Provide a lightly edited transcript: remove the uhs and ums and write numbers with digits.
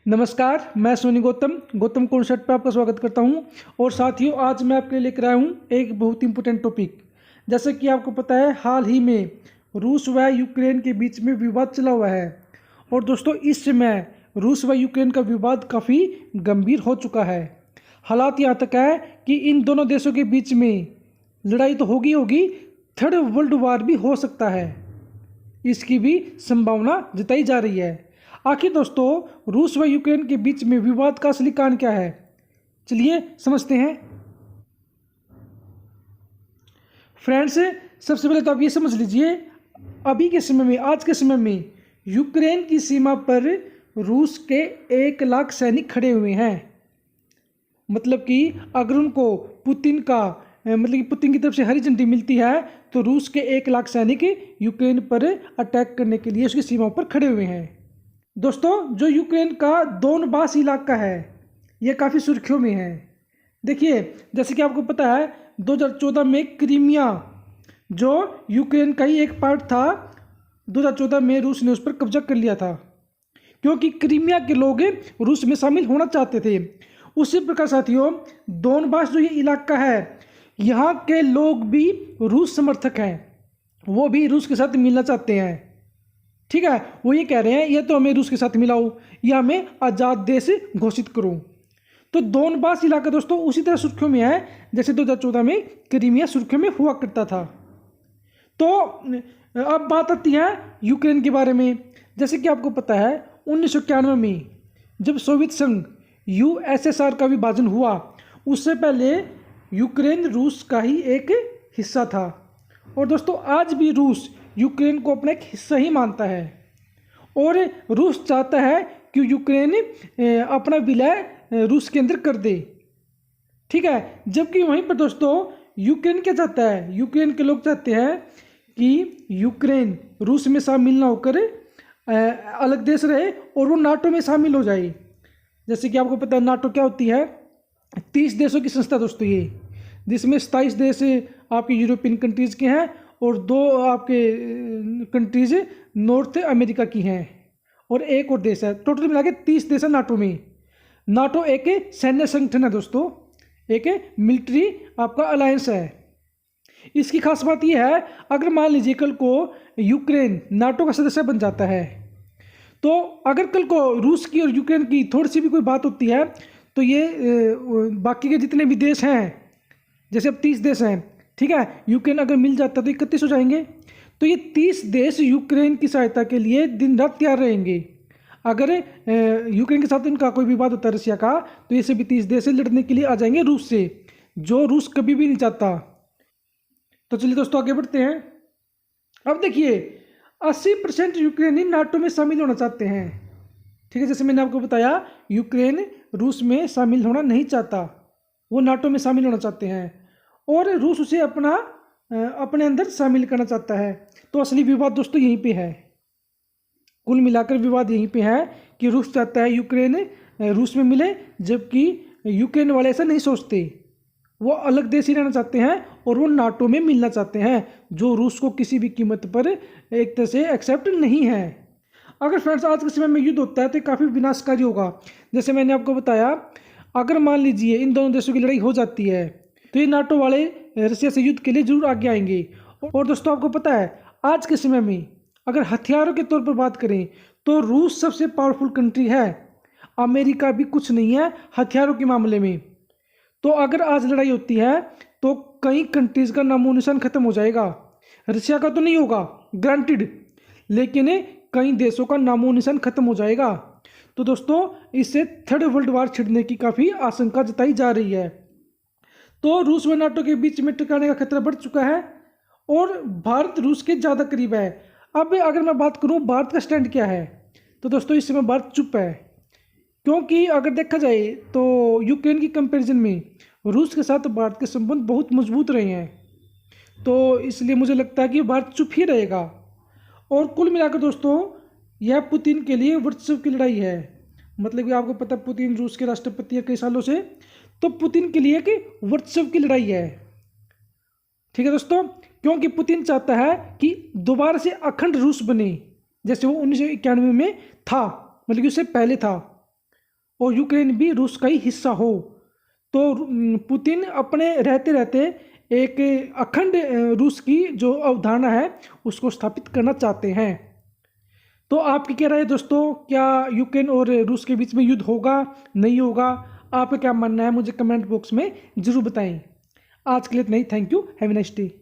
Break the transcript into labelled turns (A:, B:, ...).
A: नमस्कार, मैं सोनी गौतम कॉन्सेप्ट पर आपका स्वागत करता हूं। और साथियों, आज मैं आपके लिए लेकर आया हूं एक बहुत इंपॉर्टेंट टॉपिक। जैसे कि आपको पता है, हाल ही में रूस व यूक्रेन के बीच में विवाद चला हुआ है। और दोस्तों, इस समय रूस व यूक्रेन का विवाद काफ़ी गंभीर हो चुका है। हालात यहाँ तक है कि इन दोनों देशों के बीच में लड़ाई तो होगी, थर्ड वर्ल्ड वार भी हो सकता है। इसकी भी संभावना जताई जा रही है। आखिर दोस्तों, रूस व यूक्रेन के बीच में विवाद का असली कारण क्या है, चलिए समझते हैं। फ्रेंड्स, सबसे पहले तो आप ये समझ लीजिए, अभी के समय में, आज के समय में यूक्रेन की सीमा पर रूस के 1 लाख सैनिक खड़े हुए हैं। मतलब कि अगर उनको पुतिन का मतलब कि पुतिन की तरफ से हरी झंडी मिलती है तो रूस के 1 लाख सैनिक यूक्रेन पर अटैक करने के लिए उसकी सीमा पर खड़े हुए हैं। दोस्तों, जो यूक्रेन का दोनबास इलाका है, यह काफ़ी सुर्खियों में है। देखिए, जैसे कि आपको पता है, 2014 में क्रीमिया, जो यूक्रेन का ही एक पार्ट था, 2014 में रूस ने उस पर कब्जा कर लिया था, क्योंकि क्रीमिया के लोग रूस में शामिल होना चाहते थे। उसी प्रकार साथियों, दोनबास जो ये इलाका है, यहाँ के लोग भी रूस समर्थक हैं, वो भी रूस के साथ मिलना चाहते हैं। ठीक है, वो ये कह रहे हैं, ये तो हमें रूस के साथ मिलाओ या हमें आज़ाद देश घोषित करो। तो दोनबास इलाका दोस्तों उसी तरह सुर्खियों में है जैसे 2014 में क्रीमिया सुर्खियों में हुआ करता था। तो अब बात आती है यूक्रेन के बारे में। जैसे कि आपको पता है, 1991 में जब सोवियत संघ यूएसएसआर का विभाजन हुआ, उससे पहले यूक्रेन रूस का ही एक हिस्सा था। और दोस्तों, आज भी रूस यूक्रेन को अपना एक हिस्सा ही मानता है, और रूस चाहता है कि यूक्रेन अपना विलय रूस के अंदर कर दे। ठीक है, जबकि वहीं पर दोस्तों यूक्रेन क्या चाहता है, यूक्रेन के लोग चाहते हैं कि यूक्रेन रूस में शामिल ना होकर अलग देश रहे और वो नाटो में शामिल हो जाए। जैसे कि आपको पता है, नाटो क्या होती है, 30 देशों की संस्था दोस्तों ये, जिसमें 27 देश आपके यूरोपियन कंट्रीज़ के हैं और 2 आपके कंट्रीज़ नॉर्थ अमेरिका की हैं, और एक और देश है। टोटल मिला के 30 देश है नाटो में। नाटो एक सैन्य संगठन है दोस्तों, एक मिलिट्री आपका अलायंस है। इसकी खास बात यह है, अगर मान लीजिए कल को यूक्रेन नाटो का सदस्य बन जाता है, तो अगर कल को रूस की और यूक्रेन की थोड़ी सी भी कोई बात होती है, तो ये बाकी के जितने भी देश हैं, जैसे अब 30 देश हैं, ठीक है, यूक्रेन अगर मिल जाता तो 31 हो जाएंगे। तो ये 30 देश यूक्रेन की सहायता के लिए दिन रात तैयार रहेंगे। अगर यूक्रेन के साथ इनका कोई विवाद होता है रशिया का, तो ये सभी 30 देश लड़ने के लिए आ जाएंगे रूस से, जो रूस कभी भी नहीं चाहता। तो चलिए दोस्तों, आगे बढ़ते हैं। अब देखिए, 80% यूक्रेनी नाटो में शामिल होना चाहते हैं। ठीक है, जैसे मैंने आपको बताया, यूक्रेन रूस में शामिल होना नहीं चाहता, वो नाटो में शामिल होना चाहते हैं, और रूस उसे अपने अंदर शामिल करना चाहता है। तो असली विवाद दोस्तों यहीं पे है। कुल मिलाकर विवाद यहीं पे है कि रूस चाहता है यूक्रेन रूस में मिले, जबकि यूक्रेन वाले ऐसा नहीं सोचते। वो अलग देश ही रहना चाहते हैं और वो नाटो में मिलना चाहते हैं, जो रूस को किसी भी कीमत पर एक तरह से एक्सेप्ट नहीं है। अगर फ्रेंड्स आज के समय में युद्ध होता है तो काफ़ी विनाशकारी होगा। जैसे मैंने आपको बताया, अगर मान लीजिए इन दोनों देशों की लड़ाई हो जाती है, तो ये नाटो वाले रशिया से युद्ध के लिए जरूर आगे आएंगे। और दोस्तों, आपको पता है, आज के समय में अगर हथियारों के तौर पर बात करें तो रूस सबसे पावरफुल कंट्री है, अमेरिका भी कुछ नहीं है हथियारों के मामले में। तो अगर आज लड़ाई होती है तो कई कंट्रीज़ का नामो निशान खत्म हो जाएगा। रशिया का तो नहीं होगा ग्रांटेड, लेकिन कई देशों का नामो निशान खत्म हो जाएगा। तो दोस्तों, इससे थर्ड वर्ल्ड वार छिड़ने की काफ़ी आशंका जताई जा रही है। तो रूस व नाटो के बीच में टकराने का खतरा बढ़ चुका है, और भारत रूस के ज़्यादा करीब है। अब अगर मैं बात करूं भारत का स्टैंड क्या है, तो दोस्तों इस समय भारत चुप है, क्योंकि अगर देखा जाए तो यूक्रेन की कंपैरिजन में रूस के साथ भारत के संबंध बहुत मजबूत रहे हैं। तो इसलिए मुझे लगता है कि भारत चुप ही रहेगा। और कुल मिलाकर दोस्तों, यह पुतिन के लिए वर्चस्व की लड़ाई है। मतलब कि आपको पता है, पुतिन रूस के राष्ट्रपति है कई सालों से, तो पुतिन के लिए कि वर्चस्व की लड़ाई है। ठीक है दोस्तों, क्योंकि पुतिन चाहता है कि दोबारा से अखंड रूस बने, जैसे वो 1991 में था, मतलब कि उससे पहले था। और यूक्रेन भी रूस का ही हिस्सा हो। तो पुतिन अपने रहते रहते एक अखंड रूस की जो अवधारणा है उसको स्थापित करना चाहते हैं। तो आपकी क्या राय है दोस्तों, क्या यूक्रेन और रूस के बीच में युद्ध होगा, नहीं होगा? आपका क्या मानना है मुझे कमेंट बॉक्स में ज़रूर बताएं। आज के लिए इतना ही। Thank you. Have a nice day.